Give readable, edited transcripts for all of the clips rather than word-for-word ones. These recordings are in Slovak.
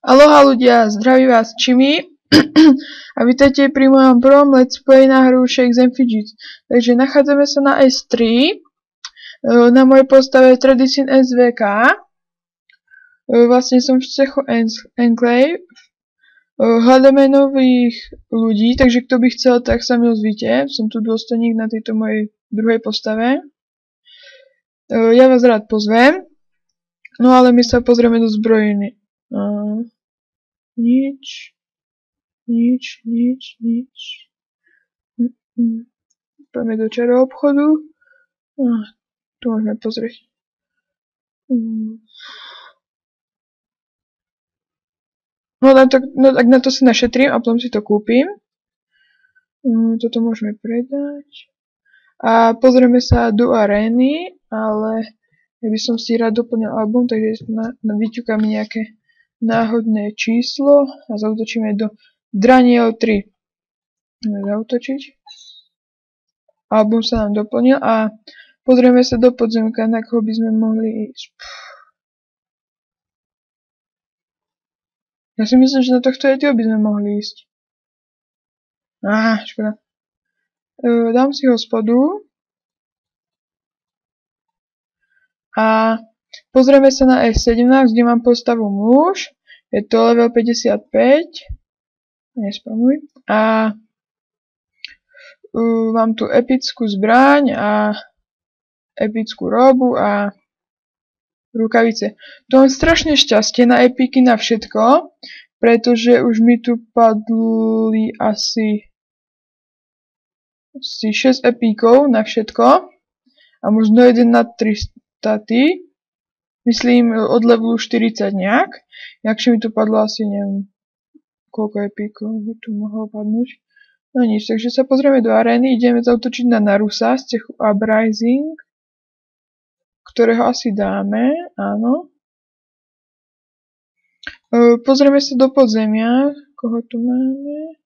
Aloha ľudia, zdraví vás Čimi a vítajte pri mojom prvom let's play na hru Shakes & Fidgets. Takže nachádzame sa na S3, na mojej postave Tradition SVK, vlastne som v cechu Enclave, hľadáme nových ľudí, takže kto by chcel, tak sa mi ozvite, som tu dôstojník na tejto mojej druhej postave. Ja vás rád pozvem, no ale my sa pozrieme do zbrojiny. Nič. Poďme do čaro obchodu. Tu môžeme pozrieť. No tak na to si našetrím a potom si to kúpim. Toto môžeme predať. A pozrieme sa do arény, ale ja by som si rád doplnil album, takže vyťukám nejaké náhodné číslo a zautočíme do Draniel 3. Zautočiť. Album sa nám doplnil a pozrieme sa do podzemka, na koho by sme mohli ísť. Ja si myslím, že na tohto Yetiho by sme mohli ísť. Škoda. Dám si hospodu. A pozrieme sa na F17, kde mám postavu muž. Je to level 55. Nespamuj. A mám tu epickú zbraň a epickú robu a rukavice. Tu mám strašne šťastie na epiky na všetko, pretože už mi tu padli asi 6 epíkov na všetko a možno jeden na 300. Myslím od levelu 40 nejak. Jakže mi tu padlo asi neviem koľko epíkov by tu mohlo padnúť. No nič, takže sa pozrieme do arény, ideme zautočiť na Narusa z cechu Uprising, ktorého asi dáme, áno. Pozrieme sa do podzemia, koho tu máme.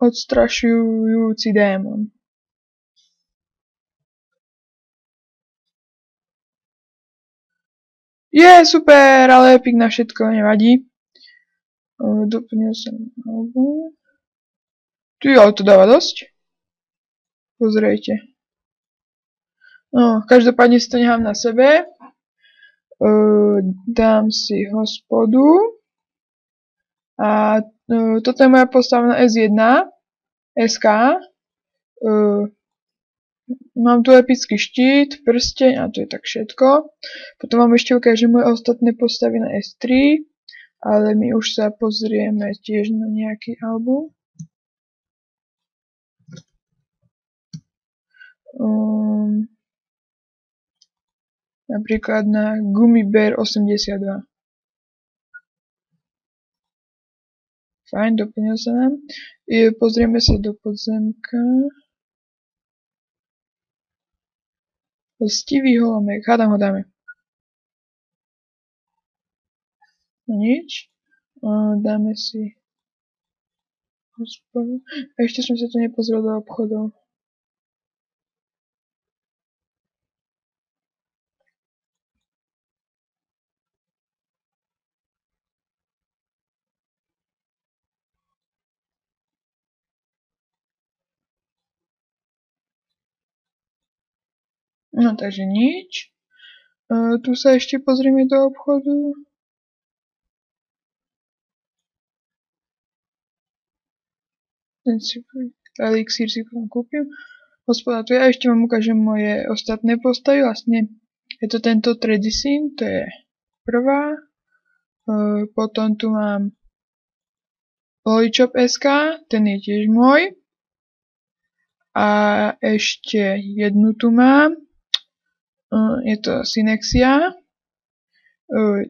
Odstrašujúci démon. Super, ale epik na všetko, nevadí. Doplnil som album. Ale to dáva dosť. Pozrejte. Každopádne si to nechám na sebe. Dám si hospodu. A toto je moja postava na S1. SK. Mám tu epický štít, prsteň a to je tak všetko. Potom vám ešte ukážem moje ostatné postavy na S3. Ale my už sa pozrieme tiež na nejaký album. Napríklad na Gummy Bear 82. Fajn, doplnil sa nám. Pozrieme sa do podzemka. Stivý holomek, hádam ho dáme. No nič. Dáme si hospodu. Ešte som sa tu nepozrel do obchodov. No takže nič. Tu sa ešte pozrieme do obchodu. Elixír si potom kúpim. Hospoda tu ja ešte vám ukážem moje ostatné postavy. Vlastne je to tento Tradition, to je prvá. Potom tu mám Lollipop SK, ten je tiež môj. A ešte jednu tu mám. Je to Synexia.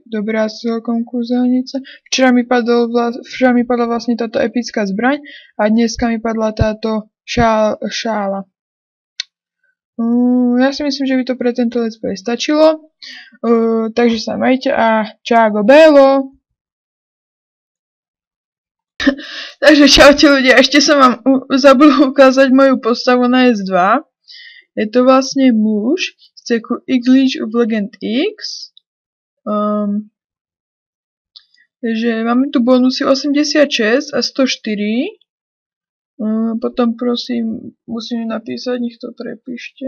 Dobrá celkom kúzelnica. Včera mi padla vlastne táto epická zbraň a dneska mi padla táto šála. Ja si myslím, že by to pre tento let's play stačilo. Takže sa majte a čago belo. Takže čaute ľudia, ešte som vám zabudol ukázať moju postavu na S2. Je to vlastne muž z cechu English of Legend X. Takže máme tu bonusy 86 a 104. Potom prosím, musím napísať, nech to prepíšte.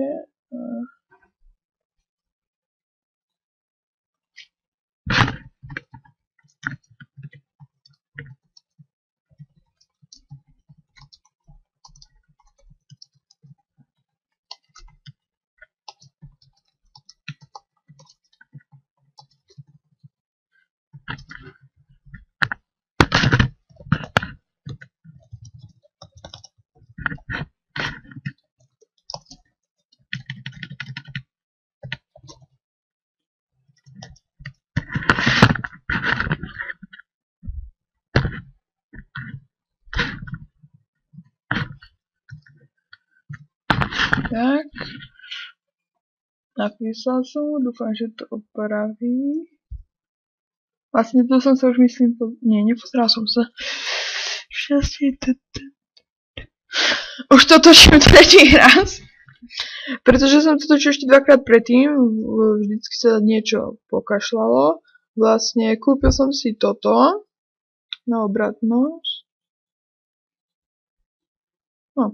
Tak. Napísal som, dúfam, že to opraví. Vlastne to som sa už myslím... Nie, nepozeral som sa. Už to točím tretí raz. Pretože som to točil ešte dvakrát predtým. Vždycky sa niečo pokašľalo. Vlastne kúpil som si toto. Na obratnosť. No.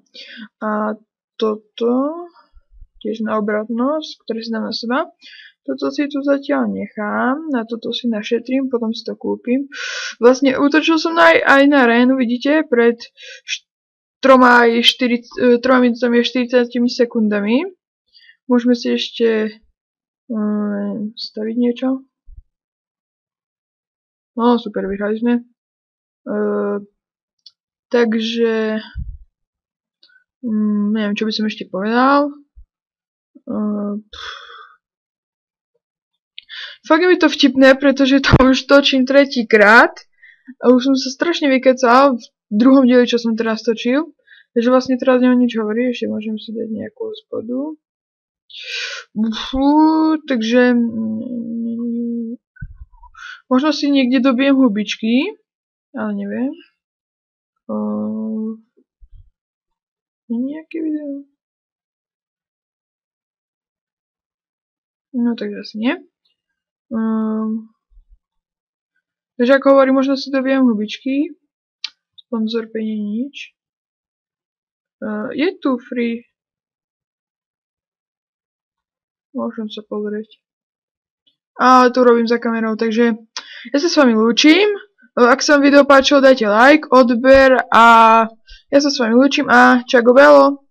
A toto. Tiež na obratnosť, ktoré si dám na seba. Toto si tu zatiaľ nechám. Na toto si našetrím, potom si to kúpim. Vlastne útočil som aj na Renu, vidíte, pred 3 minútami a 40 sekundami. Môžeme si ešte staviť niečo. No, super, vyhrali sme. Takže neviem, čo by som ešte povedal. Fakt je mi to vtipné, pretože to už točím tretíkrát a už som sa strašne vykecal v druhom dieli, čo som teraz točil. Takže vlastne teraz nemám nič hovoriť, ešte môžem si dať nejakú hospodu. Takže možno si niekde dobijem hubičky, ale neviem. Je nejaké video? No takže asi nie. Takže ako hovorím, možno si dobijem hubičky. Sponzor nie nič. Je tu free. Môžem sa pozrieť. Ale to robím za kamerou, takže ja sa s vami lúčim. Ak sa vám video páčilo, dajte like, odber a ja sa s vami lúčim a čago belo.